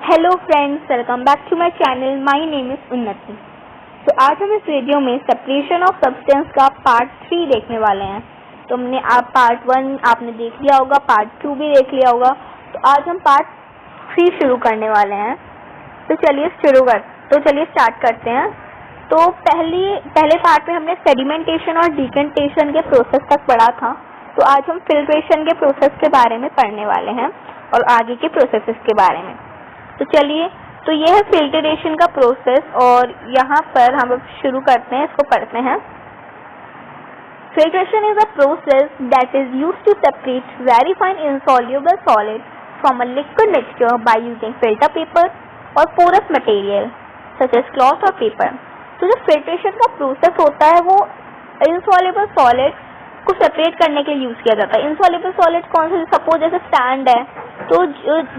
Hello friends, welcome back to my channel. My name is Unnati. तो आज हम इस वीडियो में सेपरेशन ऑफ सब्सटेंस का पार्ट 3 देखने वाले हैं। तो हमने आप पार्ट 1 आपने देख लिया होगा, पार्ट 2 भी देख लिया होगा। तो आज हम पार्ट 3 शुरू करने वाले हैं। तो चलिए स्टार्ट करते हैं। तो पहले पार्ट में हमने सेडिमेंटेशन और डिकेंटेशन के प्रोसेस तक पढ़ा था। तो आज हम फिल्ट्रेशन के प्रोसेस के बारे में पढ़ने वाले हैं और आगे के प्रोसेसेस के बारे में। तो चलिए, तो ये है फिल्ट्रेशन का प्रोसेस और यहाँ पर हम शुरू करते हैं, इसको पढ़ते हैं। Filtration is a process that is used to separate very fine insoluble solid from a liquid mixture by using filter paper or porous material such as cloth or paper। तो जो फिल्ट्रेशन का प्रोसेस होता है वो insoluble solid को separate करने के लिए यूज किया जाता है। insoluble solid कौन सा? सपोज जैसे सैंड है, तो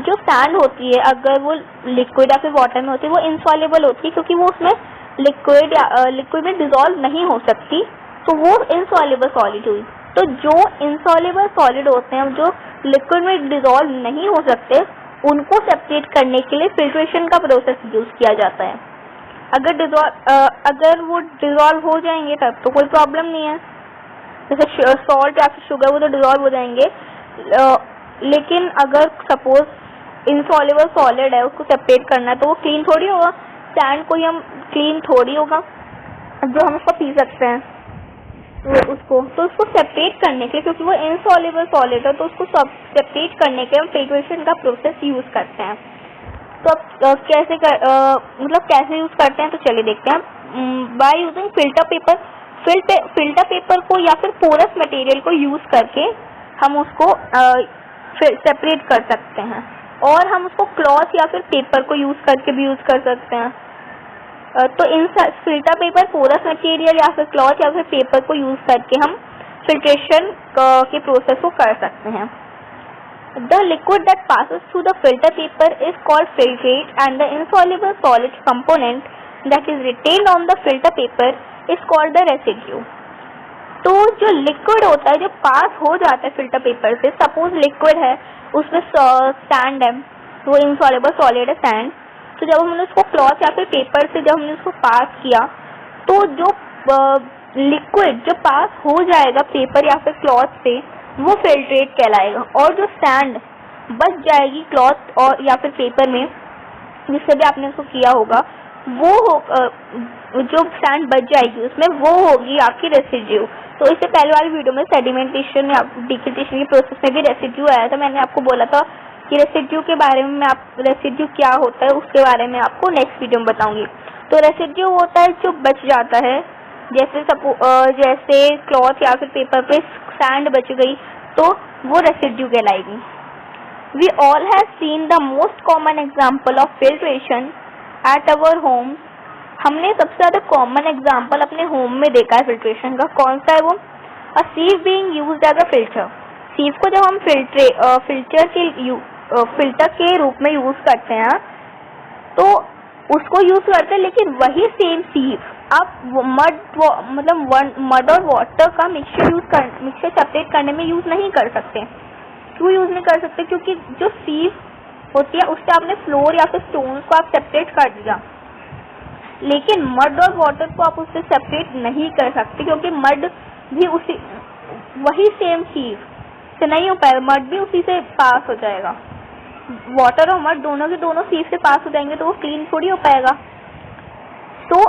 जो सैंड होती है अगर वो लिक्विड या फिर वाटर में होती है वो insoluble होती है, क्योंकि वो उसमें लिक्विड में डिसॉल्व नहीं हो सकती, तो वो insoluble solid हुई। तो जो insoluble solid होते हैं, जो लिक्विड में डिसॉल्व नहीं हो सकते, उनको सेपरेट करने के लिए फिल्ट्रेशन का प्रोसेस यूज किया जाता है। अगर वो डिसॉल्व हो जाएंगे तब तो कोई प्रॉब्लम नहीं है, जैसे सॉल्ट या फिर शुगर, वो तो डिसॉल्व हो जाएंगे। लेकिन अगर सपोज इनसॉल्युबल सॉलिड है, उसको सेपरेट करना है, तो वो क्लीन थोड़ी होगा। सैंड को ही हम क्लीन थोड़ी होगा जो हम उसको पी सकते हैं, तो उसको सेपरेट करने के लिए, क्योंकि वो इनसॉल्युबल सॉलिड है, तो उसको सेपरेट करने के लिए हम फिल्ट्रेशन का प्रोसेस यूज करते हैं। तो अब कैसे यूज करते हैं, तो चलिए देखते हैं। बाय यूजिंग फिल्टर पेपर को या फिर पोरस मटेरियल को यूज करके हम उसको सेपरेट कर सकते हैं, और हम उसको क्लॉथ या फिर पेपर को यूज करके भी यूज कर सकते हैं। तो इन फिल्टर पेपर, पोरस मटेरियल या फिर क्लॉथ या फिर पेपर को यूज करके हम फिल्ट्रेशन के प्रोसेस को कर सकते हैं। The liquid that passes through the filter paper is called filtrate, and the insoluble solid component that is retained on the filter paper is called the residue। तो जो लिक्विड होता है, जो पास हो जाता है फिल्टर पेपर से, सपोज लिक्विड है, उसमें सैंड है, वो इनसॉल्युबल सॉलिड है सैंड, तो जब हमने उसको क्लॉथ या फिर पेपर से जब हमने उसको पास किया, तो जो लिक्विड जो पास हो जाएगा पेपर या फिर क्लॉथ से, वो फिल्ट्रेट कहलाएगा। और जो सैंड बच जाएगी क्लॉथ और या फिर पेपर में, जिससे भी आपने उसको किया होगा, जो सैंड बच जाएगी उसमें, वो होगी आपकी रेसिड्यू। तो इससे पहले वाली वीडियो में सेडिमेंटेशन या डिकेंटेशन के प्रोसेस में भी रेसिड्यू आया था। मैंने आपको बोला था कि रेसिड्यू के बारे में रेसिड्यू क्या होता है उसके बारे में आपको नेक्स्ट वीडियो में बताऊंगी। तो रेसिड्यू होता है जो बच जाता है, जैसे क्लॉथ या फिर पेपर पे सैंड बच गई, तो वो रेसिड्यू कहलाएगी। We all have seen the most common example of filtration at our home. हमने सबसे ज्यादा कॉमन एग्जाम्पल अपने होम में देखा है फिल्ट्रेशन का। कौन सा है वो? A sieve being used as a filter. Sieve को जब हम फिल्टर के रूप में यूज करते हैं, तो उसको यूज करते हैं, लेकिन वही सेम सीव आप मड और वाटर का मिक्सचर सेपरेट करने में यूज नहीं कर सकते। क्यों यूज नहीं कर सकते? क्योंकि जो सीव होती है उससे आपने फ्लोर या फिर स्टोन्स को आप सेपरेट कर दिया, लेकिन मड और वाटर को आप उससे सेपरेट नहीं कर सकते, क्योंकि मड भी वही सेम सीव से नहीं हो पाएगा, मड भी उसी से पास हो जाएगा। वाटर और मड दोनों के दोनों सीव से पास हो जाएंगे, तो वो क्लीन थोड़ी हो पाएगा। तो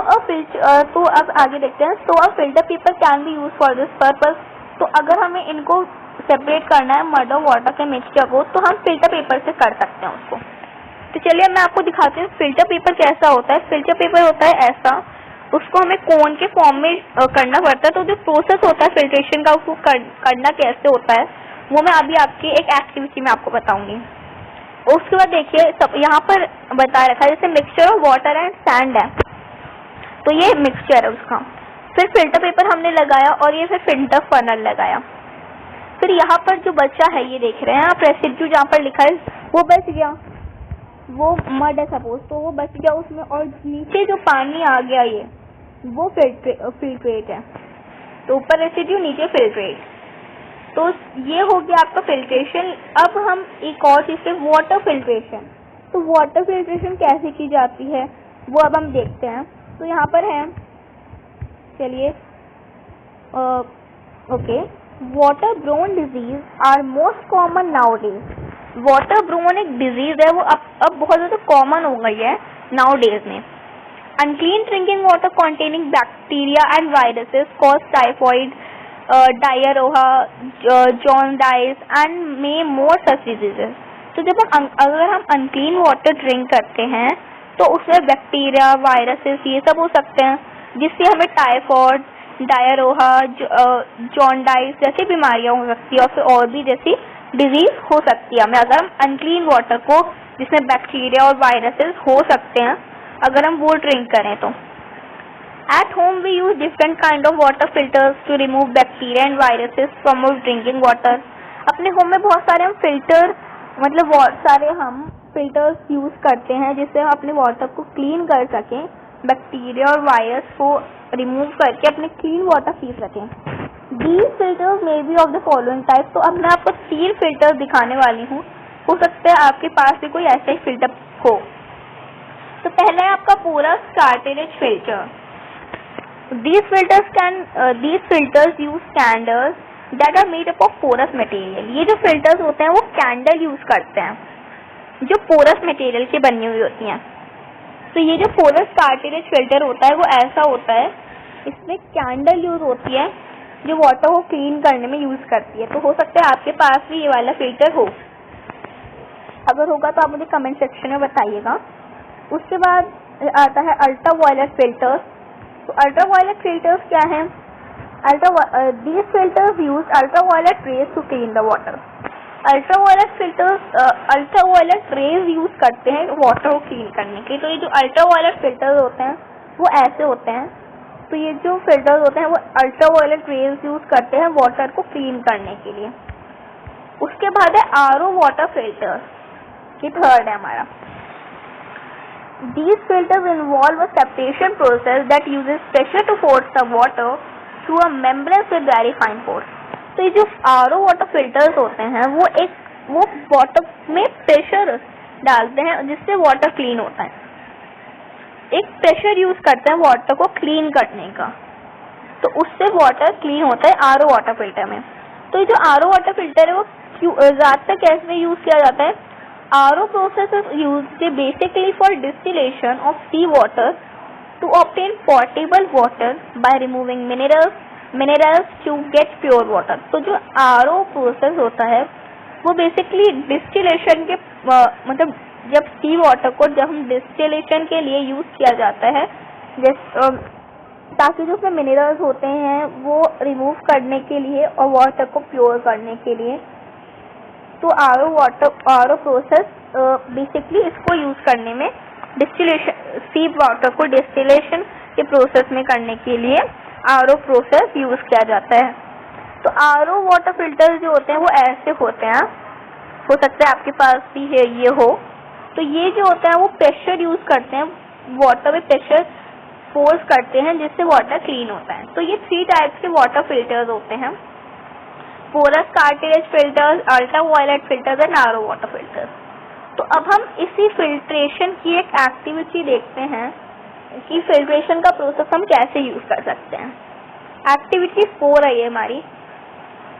अब आगे देखते हैं। तो अब filter paper can be use for this purpose. तो अगर हमें इनको सेपरेट करना है मड और वाटर के मिक्सचर को, तो हम फिल्टर पेपर से कर सकते हैं उसको। तो चलिए मैं आपको दिखाती हूँ फिल्टर पेपर कैसा होता है। फिल्टर पेपर होता है ऐसा, उसको हमें कोन के फॉर्म में करना पड़ता है। तो जो प्रोसेस होता है फिल्ट्रेशन का, उसको करना कैसे होता है, वो मैं अभी आपकी एक एक्टिविटी में आपको बताऊंगी। उसके बाद देखिए, यहाँ पर बता रखा है जैसे mixture of water and sand है, तो ये मिक्सचर है उसका। फिर फिल्टर पेपर हमने लगाया और ये फिर फिल्टर फनल लगाया। फिर यहाँ पर जो बचा है, ये देख रहे हैं आप, रेसिड्यू जहाँ पर लिखा है वो बच गया, वो मड है सपोज, तो वो बच गया उसमें, और नीचे जो पानी आ गया ये वो फिल्ट्रेट है। तो ऊपर रेसिड्यू, नीचे फिल्ट्रेट। तो ये हो गया आपका फिल्ट्रेशन। अब हम एक और चीज से वाटर फिल्ट्रेशन। तो वाटर फिल्ट्रेशन कैसे की जाती है वो अब हम देखते हैं। तो यहाँ पर है, चलिए, okay, water borne disease are most common nowadays. Water borne एक डिजीज है, वो अब बहुत ज़्यादा कॉमन हो गई है नाउडेज में। Unclean drinking water containing bacteria and viruses cause typhoid, diarrhoea, jaundice and may more such diseases. तो जब अगर हम अनक्लीन वाटर ड्रिंक करते हैं तो उसमें बैक्टीरिया, वायरसेस ये सब हो सकते हैं, जिससे हमें टाइफॉइड, डायरिया, जॉन्डिस जैसी बीमारियां हो सकती है और फिर और भी जैसी डिजीज हो सकती है हमें, अगर हम अनक्लीन वाटर को, जिसमें बैक्टीरिया और वायरसेस हो सकते हैं, अगर हम वो ड्रिंक करें तो। At home we use different kind of water filters to remove bacteria and viruses from our drinking water. अपने होम में बहुत सारे हम फिल्टर, मतलब बहुत सारे हम फिल्टर्स यूज करते हैं जिससे हम अपने वाटर को क्लीन कर सकें, बैक्टीरिया और वायरस को रिमूव करके अपने क्लीन वाटर पी सकें। These filters may be of the following type। तो अब मैं आपको 3 फिल्टर दिखाने वाली हूँ, हो सकता है आपके पास भी कोई ऐसा ही फिल्टर हो। तो पहला है आपका पूरा कार्टेलेज filter. These filters use candles that are made up of porous material। ये जो फिल्टर्स होते हैं वो कैंडल यूज करते हैं जो पोरस मटेरियल की बनी हुई होती हैं। तो ये जो पोरस कार्टेलेज फिल्टर होता है वो ऐसा होता है, इसमें कैंडल यूज होती है जो वाटर को क्लीन करने में यूज करती है। तो हो सकता है आपके पास भी ये वाला फिल्टर हो, अगर होगा तो आप मुझे कमेंट सेक्शन में बताइएगा। उसके बाद आता है अल्ट्रा वायलेट फिल्टर्स। तो अल्ट्रा वायलेट फिल्टर्स क्या हैं? These filters use ultraviolet rays to clean the water। Ultraviolet filters ultraviolet rays use करते हैं वाटर को क्लीन करने के। तो ये जो अल्ट्रावायलेट फिल्टर्स होते हैं वो ऐसे होते हैं। तो ये जो फिल्टर्स होते हैं वो अल्ट्रावायलेट रेज यूज करते हैं वाटर को क्लीन करने के लिए। उसके बाद है आरओ वाटर फिल्टर्स, ये थर्ड है हमारा। These filters involve a separation process that uses pressure to force the water through a membrane with very fine pores। तो ये जो आरओ वाटर फिल्टर्स होते हैं वो वाटर में प्रेशर डालते हैं जिससे वाटर क्लीन होता है। एक प्रेशर यूज करते हैं वाटर को क्लीन करने का, तो उससे वाटर क्लीन होता है आरओ वाटर फिल्टर में। तो ये जो आरओ वाटर फिल्टर है वो ज्यादातर कैसे यूज किया जाता है? RO process is used basically for distillation of sea water to obtain potable water by removing minerals to get pure water। तो जो RO process होता है वो बेसिकली डिस्टिलेशन के मतलब जब सी वाटर को जब हम डिस्टिलेशन के लिए यूज किया जाता है ताकि जो उसमें मिनरल्स होते हैं वो रिमूव करने के लिए और वाटर को प्योर करने के लिए। तो आरओ प्रोसेस बेसिकली इसको यूज करने में डिस्टिलेशन, सी वाटर को डिस्टिलेशन के प्रोसेस में करने के लिए आरओ प्रोसेस यूज किया जाता है। तो आरओ वाटर फिल्टर जो होते हैं वो ऐसे होते हैं, हो सकता है आपके पास भी है ये हो। तो ये जो होता है वो प्रेशर यूज करते हैं, वाटर में प्रेशर फोर्स करते हैं जिससे वाटर क्लीन होता है। तो ये 3 टाइप्स के वाटर फिल्टर्स होते हैं, porous cartridge filters, ultraviolet filters and RO water filters. तो अब हम इसी फिल्ट्रेशन की एक एक्टिविटी देखते हैं कि फिल्ट्रेशन का प्रोसेस हम कैसे यूज कर सकते हैं। एक्टिविटी 4 है ये हमारी।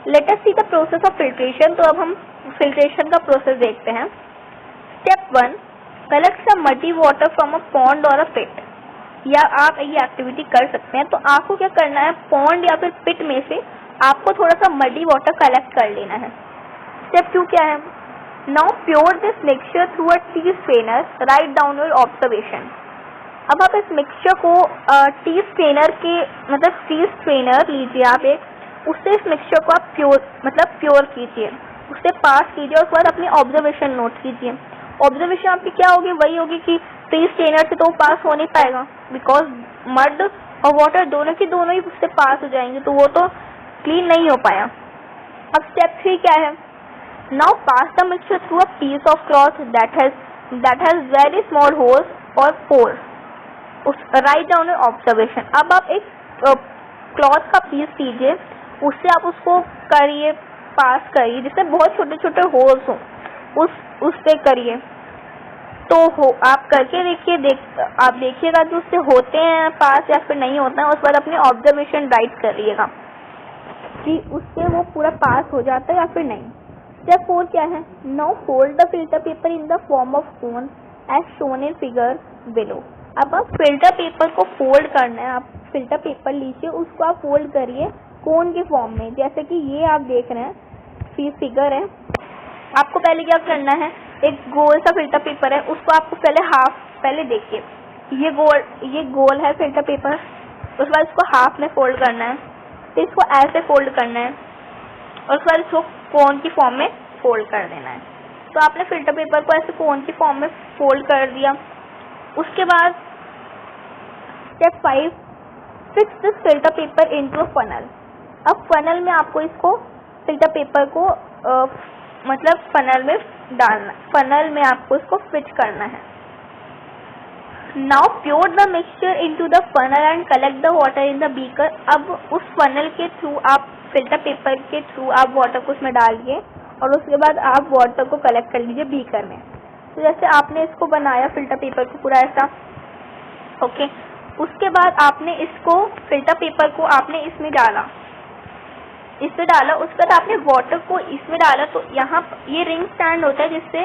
Let us see the process of filtration. तो अब हम फिल्ट्रेशन का प्रोसेस देखते हैं। Step 1, collect some muddy water from a pond और अ पिट। या आप ये एक्टिविटी कर सकते हैं। तो आपको क्या करना है, पॉन्ड या फिर पिट में से आपको थोड़ा सा मडी वाटर कलेक्ट कर लेना है। स्टेप 2 क्या है? Now pure this mixture through a T strainer, right down your observation. अब आप इस मिक्सचर को टी स्ट्रेनर के मतलब टी स्ट्रेनर लीजिए आप एक, उससे इस मिक्सचर को आप प्योर कीजिए, उससे पास कीजिए और उसके बाद अपनी ऑब्जर्वेशन नोट कीजिए। ऑब्जर्वेशन आपकी क्या होगी? वही होगी कि टी स्ट्रेनर से तो वो पास हो नहीं पाएगा, बिकॉज मड और वाटर दोनों की दोनों ही उससे पास हो जाएंगे, तो वो तो क्लीन नहीं हो पाया। अब स्टेप 3 क्या है? Now pass the mixture through a piece of cloth that has very small holes और pores, write down your observation. अब आप एक क्लॉथ का पीस लीजिए, उससे आप उसको करिए, पास करिए जिससे बहुत छोटे छोटे होल्स हों, उस पे करिए। तो आप करके देखिए, आप देखिएगा कि उससे होते हैं पास या फिर नहीं होता है। उस पर अपने ऑब्जर्वेशन राइट करिएगा कि उससे वो पूरा पास हो जाता है या फिर नहीं। स्टेप 4 क्या है? Now fold the filter paper in the form of cone as shown in figure below. अब आप फिल्टर पेपर को फोल्ड करना है। आप फिल्टर पेपर लीजिए, उसको आप फोल्ड करिए कोन के फॉर्म में, जैसे कि ये आप देख रहे हैं फिगर है। आपको पहले क्या करना है, एक गोल सा फिल्टर पेपर है, उसको आपको पहले देखिए, ये गोल है फिल्टर पेपर। उसके बाद इसको हाफ में फोल्ड करना है, तो इसको ऐसे फोल्ड करना है और उसके बाद इसको कोन की फॉर्म में फोल्ड कर देना है। तो आपने फिल्टर पेपर को ऐसे कोन की फॉर्म में फोल्ड कर दिया। उसके बाद step 5, fix this filter paper into a funnel. अब फनल में आपको इसको फिल्टर पेपर को मतलब फनल में डालना, फनल में आपको इसको फिट करना है। Now pure the mixture into the funnel and collect the water in the beaker. अब उस फनल के थ्रू आप फिल्टर पेपर के थ्रू आप वाटर को उसमें डालिए और उसके बाद आप वाटर को कलेक्ट कर लीजिए बीकर में। तो जैसे आपने इसको बनाया फिल्टर पेपर को पूरा ऐसा, ओके। उसके बाद आपने इसको फिल्टर पेपर को आपने इसमें डाला, उसके बाद आपने वाटर को इसमें डाला। तो यहाँ ये रिंग स्टैंड होता है जिससे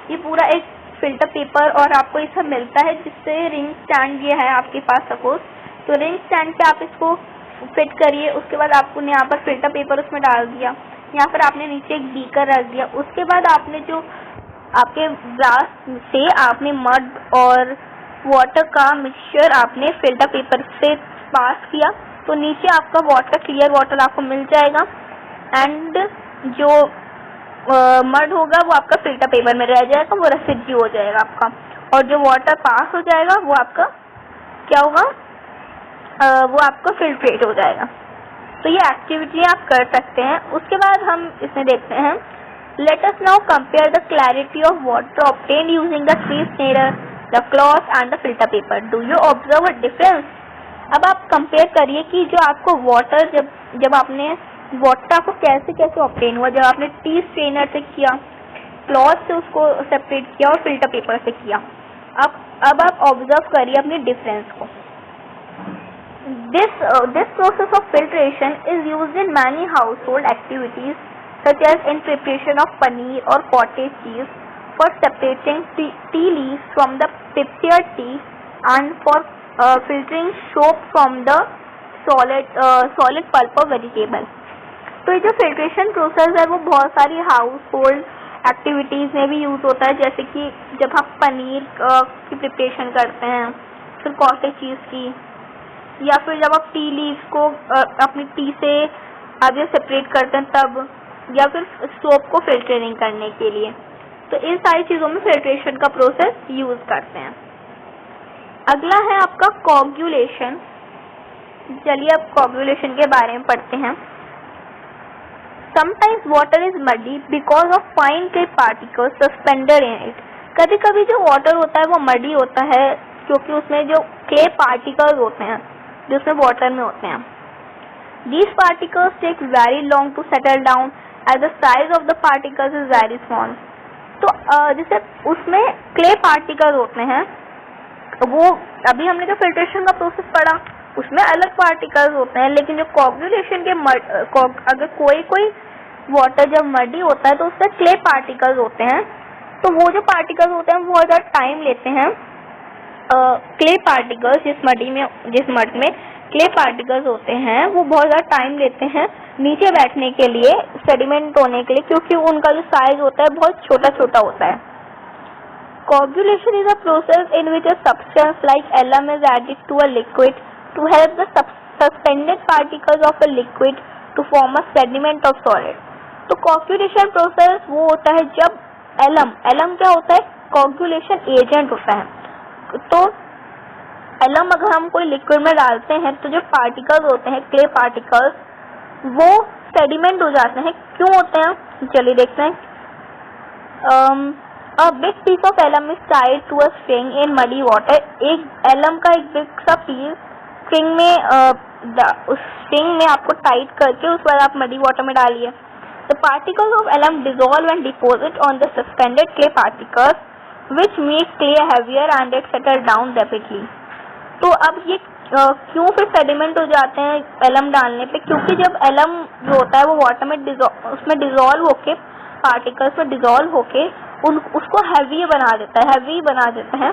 ये पूरा एक फिल्टर पेपर और आपको ये सब मिलता है, जिससे रिंग स्टैंड ये है आपके पास सपोज। तो रिंग स्टैंड पे आप इसको फिट करिए। उसके बाद आपको यहाँ पर फिल्टर पेपर उसमें डाल दिया, यहाँ पर आपने नीचे एक बीकर रख दिया। उसके बाद आपने जो आपके ग्लास से आपने मड और वाटर का मिक्सचर आपने फिल्टर पेपर से पास किया, तो नीचे आपका वाटर, क्लियर वाटर आपको मिल जाएगा एंड जो मड होगा वो आपका फिल्टर पेपर में रह जाएगा, वो रेसिड्यू हो जाएगा आपका। और जो वाटर पास हो जाएगा वो आपका क्या होगा, वो आपका फिल्ट्रेट हो जाएगा। तो ये एक्टिविटी आप कर सकते हैं। उसके बाद हम इसमें देखते हैं, let us now compare the clarity of water obtained using the tree snare, the cloth and the filter paper. Do you observe a difference? अब आप कंपेयर करिए कि जो आपको वाटर जब आपने वाटर आपको कैसे कैसे ऑब्टेन हुआ, जब आपने टी स्ट्रेनर से किया, क्लॉथ से उसको सेपरेट किया और फिल्टर पेपर से किया। अब आप ऑब्जर्व करिए अपनी डिफरेंस को। This process of filtration is used in many household activities such as in preparation of paneer or cottage cheese, for separating tea leaves from the prepared tea and for filtering soap from the solid pulp of vegetable। तो ये जो filtration process है वो बहुत सारी house hold activities में भी use होता है, जैसे कि जब आप पनीर की प्रिपरेशन करते हैं, फिर कॉटेज चीज़ की, या फिर जब आप टी लीव्स को अपनी टी से आप जब सेपरेट करते हैं तब, या फिर सोप को फिल्टरिंग करने के लिए। तो इन सारी चीज़ों में फिल्ट्रेशन का प्रोसेस यूज़ करते हैं। अगला है आपका कोगुलेशन। चलिए अब कोगुलेशन के बारे में पढ़ते हैं। Sometimes water is muddy because of fine clay particles suspended in it। कभी कभी जो वाटर होता है वो मडी होता है क्योंकि उसमें जो क्ले पार्टिकल्स होते हैं जो उसमें वाटर में होते हैं। These particles take very long to settle down as the size of the particles is very small। तो जैसे उसमें क्ले पार्टिकल्स होते हैं, वो अभी हमने जो फिल्ट्रेशन का प्रोसेस पढ़ा उसमें अलग पार्टिकल्स होते हैं, लेकिन जो कोगुलेशन के अगर कोई वाटर जब मडी होता है तो उससे क्ले पार्टिकल्स होते हैं। तो वो जो पार्टिकल्स होते हैं वो बहुत ज़्यादा टाइम लेते हैं। क्ले पार्टिकल्स जिस मड में क्ले पार्टिकल्स होते हैं वो बहुत ज़्यादा टाइम लेते हैं नीचे बैठने के लिए, सेडिमेंट होने के लिए, क्योंकि उनका जो साइज होता है बहुत छोटा छोटा होता है। Coagulation is a process in which a substance like alum is added to a liquid to help the suspended particles of a liquid to form a sediment of solid। तो coagulation process वो होता है जब alum क्या होता है, coagulation agent होता है। तो एलम अगर हम कोई लिक्विड में डालते हैं तो जो पार्टिकल्स होते हैं क्ले पार्टिकल्स वो सेडिमेंट हो जाते हैं। क्यों होते हैं चलिए देखते हैं। A big piece of alum is tied to a string in muddy water। एक एलम का एक बिग सा पीस स्ट्रिंग में उस स्ट्रिंग में आपको टाइट करके उस पर आप मडी वाटर में डालिए। The particles of alum dissolve and deposit on the suspended clay particles which make clay heavier and it settle down rapidly. तो अब ये क्यों फिर सेडिमेंट हो जाते हैं एलम डालने पे? क्योंकि जब एलम जो होता है वो वाटर में उसमें डिजोल्व होके, पार्टिकल्स में डिजोल्व होके उसको हैवी बना देता है,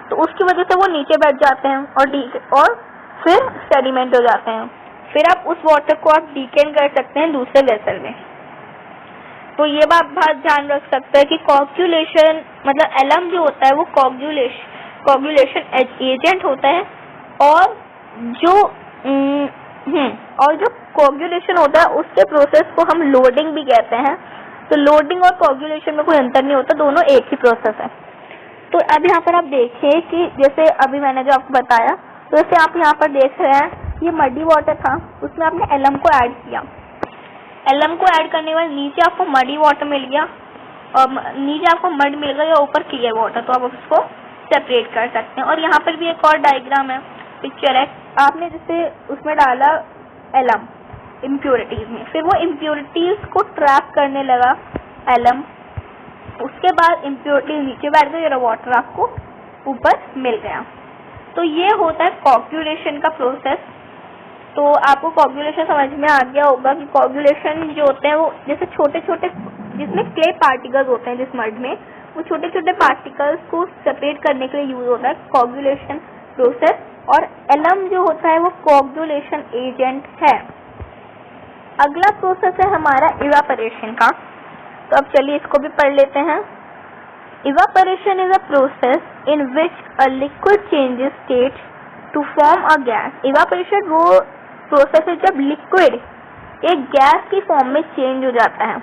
तो उसकी वजह से वो नीचे बैठ जाते हैं और फिर सेडिमेंट हो जाते हैं। फिर आप उस वाटर को आप डीकेन कर सकते हैं दूसरे वेसल में। तो ये बात ध्यान रख सकते हैं कि कोगुलेशन मतलब एलम जो होता है वो कोगुलेशन एजेंट होता है, और जो कोगुलेशन होता है उसके प्रोसेस को हम लोडिंग भी कहते हैं। तो लोडिंग और कोगुलेशन में कोई अंतर नहीं होता, दोनों एक ही प्रोसेस है। तो अब यहाँ पर आप देखिए कि जैसे अभी मैंने जो आपको बताया, तो जैसे आप यहाँ पर देख रहे हैं ये मडी वाटर था, उसमें आपने एलम को ऐड किया। एलम को ऐड करने के बाद नीचे आपको मडी वाटर मिल गया, और नीचे आपको मड मिल गया या ऊपर क्लियर वाटर, तो आप उसको सेपरेट कर सकते हैं। और यहाँ पर भी एक और डायग्राम है, पिक्चर है, आपने जैसे उसमें डाला एलम इम्प्योरिटीज में, फिर वो इम्प्योरिटीज को ट्रैप करने लगा एलम, उसके बाद इम्प्योरिटीज नीचे बैठ गई और वाटर आपको ऊपर मिल गया। तो ये होता है कोगुलेशन का प्रोसेस। तो आपको कोगुलेशन समझ में आ गया होगा कि कोगुलेशन जो होते हैं वो जैसे छोटे छोटे, जिसमें क्ले पार्टिकल्स होते हैं जिस मड में, वो छोटे छोटे पार्टिकल्स को सेपरेट करने के लिए यूज होता है कोगुलेशन प्रोसेस। और एलम जो होता है वो कोगुलेशन एजेंट है। अगला प्रोसेस है हमारा इवापोरेशन का, तो अब चलिए इसको भी पढ़ लेते हैं। Evaporation is a process in which a liquid changes state to form a gas. Evaporation वो प्रोसेस है जब लिक्विड एक गैस की फॉर्म में चेंज हो जाता है।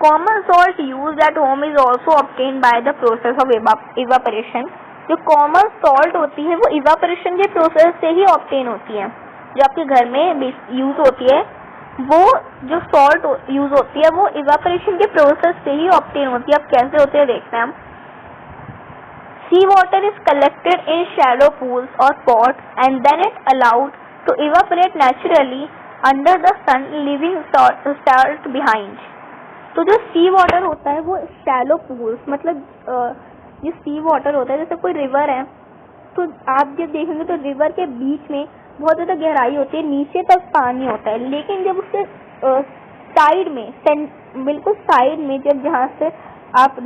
Common salt used at home is also obtained by the process of evaporation. जो कॉमन सॉल्ट होती है वो इवापोरेशन के प्रोसेस से ही ऑब्टेन होती है। जो आपके घर में यूज होती है, वो जो सॉल्ट यूज होती है वो इवापोरेशन के प्रोसेस से ही ऑब्टेन होती है। अब कैसे होते हैं देखते हैं हम। Sea water is collected in shallow pools और pots and then it allowed to evaporate naturally under the sun, leaving salt behind. तो जो सी वाटर होता है वो शैलो पूल्स, मतलब ये सी वाटर होता है, जैसे कोई रिवर है तो आप जब देखेंगे तो रिवर के बीच में बहुत ज़्यादा गहराई होती है, नीचे तक पानी होता है, लेकिन जब उसके साइड में, बिल्कुल साइड में, जब जहाँ से आप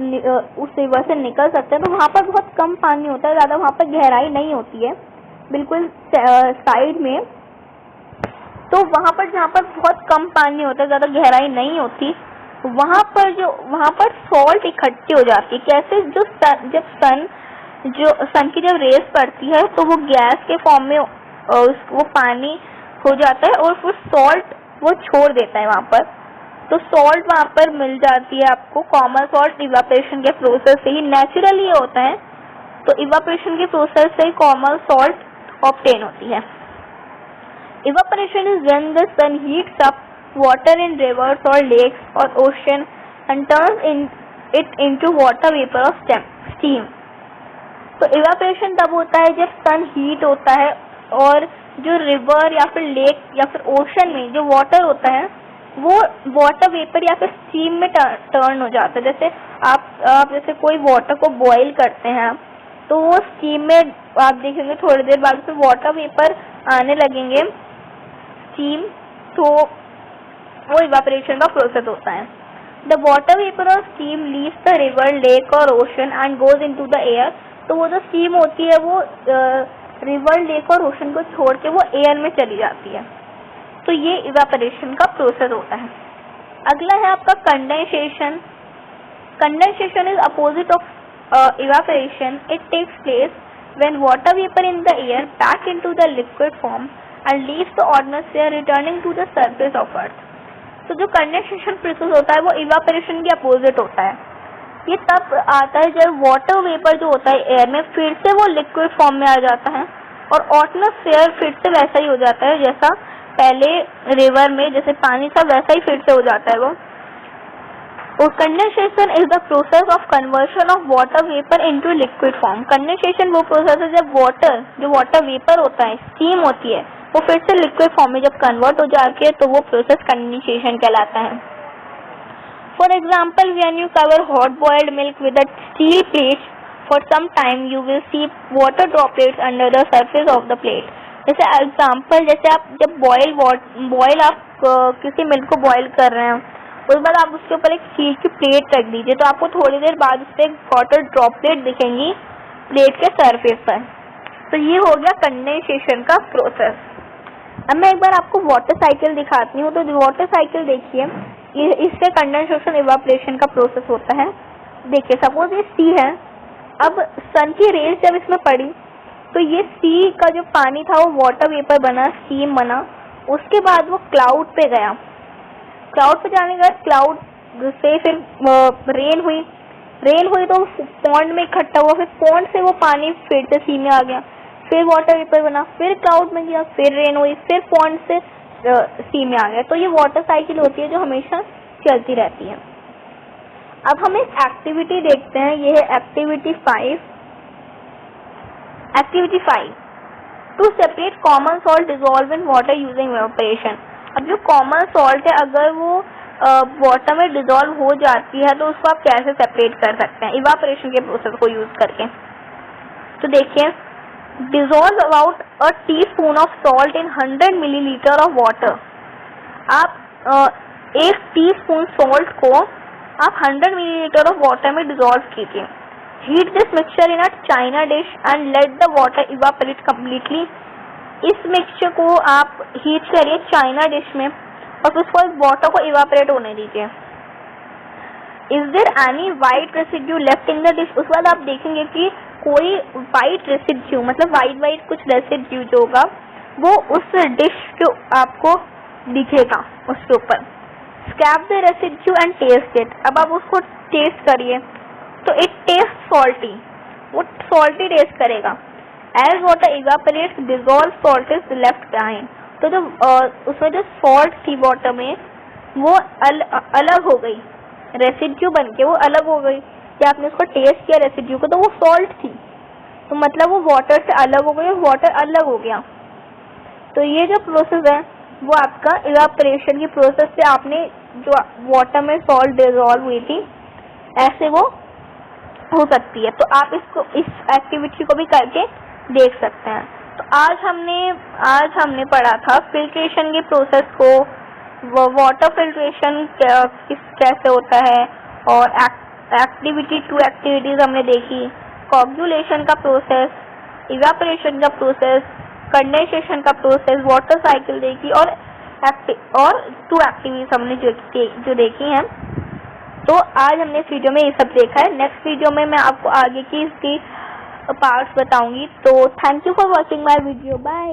उस रिवर से निकल सकते हैं तो वहाँ पर बहुत कम पानी होता है, ज़्यादा वहाँ पर गहराई नहीं होती है, बिल्कुल साइड में। तो वहाँ पर जहाँ पर बहुत कम पानी होता है, ज़्यादा गहराई नहीं होती, वहाँ पर सॉल्ट इकट्ठी हो जाती है। कैसे? जब सन की जब रेस पड़ती है तो वो गैस के फॉर्म में वो पानी हो जाता है और फिर सॉल्ट वो छोड़ देता है वहाँ पर, तो सॉल्ट वहाँ पर मिल जाती है आपको। कॉमन सॉल्ट इवापोरेशन के प्रोसेस से ही नेचुरली होता है, तो इवापोरेशन के प्रोसेस से ही कॉमन सॉल्ट ऑब्टेन होती है। Evaporation is when the sun heats up water in rivers और लेक्स और ocean and turns it into water vapour और स्टीम। तो इवापोरेशन तब होता है जब सन हीट होता है और जो रिवर या फिर लेक या फिर ओशन में जो वाटर होता है वो वाटर वेपर या फिर स्टीम में टर्न हो जाता है। जैसे आप जैसे कोई वाटर को बॉईल करते हैं तो वो स्टीम में आप देखेंगे थोड़ी देर बाद फिर वाटर वेपर आने लगेंगे, स्टीम, तो वो इवापोरेशन का प्रोसेस होता है। द वाटर वेपर और steam leaves the river, lake और ocean and goes into the air. तो वो जो स्टीम होती है वो रिवर, लेक और ओशन को छोड़ के वो एयर में चली जाती है। तो ये इवापोरेशन का प्रोसेस होता है। अगला है आपका condensation. Condensation is opposite of evaporation. It takes place when water vapour in the air back into the liquid form and leaves the atmosphere returning to the surface of earth. तो जो condensation process होता है वो evaporation के opposite होता है। ये तब आता है जब वाटर वेपर जो होता है एयर में फिर से वो लिक्विड फॉर्म में आ जाता है और एटमॉस्फेयर फिर से वैसा ही हो जाता है जैसा पहले रिवर में जैसे पानी था वैसा ही फिर से हो जाता है वो। और condensation is the process of conversion of water vapour into liquid form. Condensation वो प्रोसेस है जब जो वाटर वेपर होता है, स्टीम होती है, वो फिर से लिक्विड फॉर्म में जब कन्वर्ट हो जाती है तो वो प्रोसेस कंडेंसेशन कहलाता है। For example, when you cover hot boiled milk with a steel plate for some time you will see water droplets under the surface of the plate. जैसे एग्जाम्पल, जैसे आप जब बॉयल आप किसी मिल्क को boil कर रहे हैं, उसके बाद आप उसके ऊपर एक स्टील की प्लेट रख दीजिए, तो आपको थोड़ी देर बाद उस पर वाटर ड्रॉपलेट दिखेंगी प्लेट के सरफेस पर। तो ये हो गया कंडेंसेशन का प्रोसेस। अब मैं एक बार आपको वाटर साइकिल दिखाती हूँ। तो वाटर साइकिल देखिए, इससे कंडेंसेशन इवापोरेशन का प्रोसेस होता है। देखिए सपोज ये सी है, अब सन की रेज जब इसमें पड़ी तो ये सी का जो पानी था वो वाटर वेपर बना, स्टीम बना, उसके बाद वो क्लाउड पे गया। क्लाउड पे जाने के बाद क्लाउड से फिर रेन हुई तो पॉन्ड में इकट्ठा हुआ, फिर पॉन्ड से वो पानी फिर से सी में आ गया, फिर वाटर वेपर बना, फिर क्लाउड में गया, फिर रेन हुई, फिर पॉन्ड से सी में आ गया। तो ये वाटर साइकिल होती है जो हमेशा चलती रहती है। अब हम एक एक्टिविटी देखते हैं, ये है activity 5। Activity 5, to separate common salt dissolve in water using evaporation. अब जो कॉमन सॉल्ट है अगर वो वाटर में डिसॉल्व हो जाती है तो उसको आप कैसे सेपरेट कर सकते हैं इवेपोरेशन के प्रोसेस को यूज करके। तो देखिए, dissolve about a teaspoon of salt in 100 millilitre of water. आप 1 टीस्पून सॉल्ट को आप 100 मिलीलीटर ऑफ वाटर में डिसॉल्व कीजिए। Heat this mixture in a China dish and let the water evaporate completely. इस मिक्सचर को आप हीट करिए China dish में और उसको वाटर को इवापोरेट होने दीजिए। Is there any white residue left in the dish. उसके बाद आप देखेंगे कि कोई वाइट रेसिड्यू, मतलब वाइट कुछ रेसिड्यू जो होगा वो उस डिश के आपको दिखेगा उसके ऊपर। Scrap the residue and taste it. अब आप उसको टेस्ट करिए तो इट टेस्ट सॉल्टी, वो सॉल्टी टेस्ट करेगा। As water evaporates dissolve salt is left behind. तो जो उसमें जो सॉल्ट थी वाटर में वो अलग हो गई, रेसिड्यू बन के वो अलग हो गई। या आपने उसको टेस्ट किया रेसिड्यू को तो वो सॉल्ट थी, तो मतलब वो वाटर से अलग हो गई, वाटर अलग हो गया। तो ये जो प्रोसेस है वो आपका इवापोरेशन की प्रोसेस से आपने जो वाटर में सॉल्ट डिसॉल्व हुई थी ऐसे वो हो सकती है। तो आप इस एक्टिविटी को भी करके देख सकते हैं। तो आज हमने पढ़ा था फिल्ट्रेशन के प्रोसेस को, वाटर फिल्ट्रेशन कैसे होता है, और एक्टिविटी 2 एक्टिविटीज हमने देखी, कोगुलेशन का प्रोसेस, इवेपोरेशन का प्रोसेस, कंडेंसेशन का प्रोसेस, वाटर साइकिल देखी और 2 एक्टिविटीज हमने जो देखी हैं। तो आज हमने इस वीडियो में ये सब देखा है। नेक्स्ट वीडियो में मैं आपको आगे की इसकी पार्ट्स बताऊंगी। तो thank you for watching my video, bye.